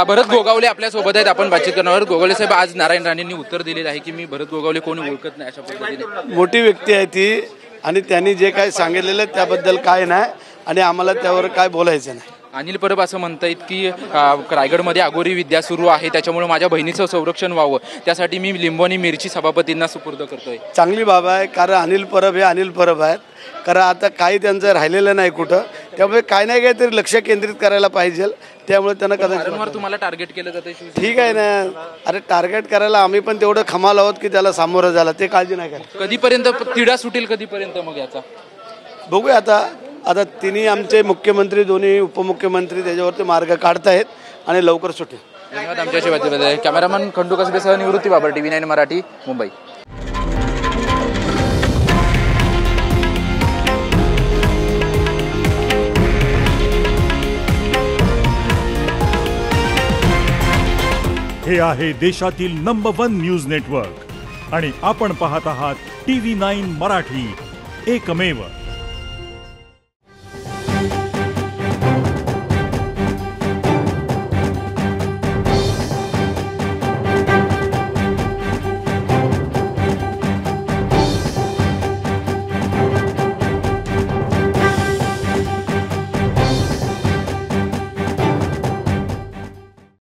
भरत गोगावले आपल्या सोबत आहेत, आपण बातचीत करणार. गोगावले साहेब, आज नारायण राणेंनी उत्तर दिलेलं आहे की मी भरत गोगावले कोणी ओळखत नाही अशा पद्धतीने. मोठी व्यक्ती आहे ती आणि त्यांनी जे काय सांगितलेलं त्याबद्दल काय नाही आणि आम्हाला त्यावर काय बोलायचं नाही. अनिल परब असं म्हणतायत की रायगडमध्ये अघोरी विद्या सुरू आहे, त्याच्यामुळे माझ्या बहिणीचं संरक्षण व्हावं, त्यासाठी मी लिंबोनी मिरची सभापतींना सुपूर्द करतोय. चांगली बाब आहे, कारण अनिल परब हे अनिल परब आहेत. कारण आता काही त्यांचं राहिलेलं नाही कुठं, त्यामुळे काय नाही काय तरी लक्ष केंद्रित करायला पाहिजे. त्यामुळे त्यांना कदाचित तुम्हाला टार्गेट केलं जातं. ठीक आहे ना, अरे टार्गेट करायला आम्ही पण तेवढं खमाल आहोत की त्याला सामोरं झाला, ते काळजी नाही करा. कधीपर्यंत तिढा सुटेल, कधीपर्यंत मग याचा बघूया. आता तिन्ही आमचे मुख्यमंत्री, दोन्ही उपमुख्यमंत्री त्याच्यावरती मार्ग काढतायत आणि लवकर सुटेल. धन्यवाद. आमच्याशी बातचीत. कॅमेरामन खंडू कसबेसह निवृत्ती बाबर, TV9 मराठी, मुंबई. हे आहे देशातील नंबर 1 न्यूज नेटवर्क आणि आपण पाहत आहात TV9 मराठी, एकमेव.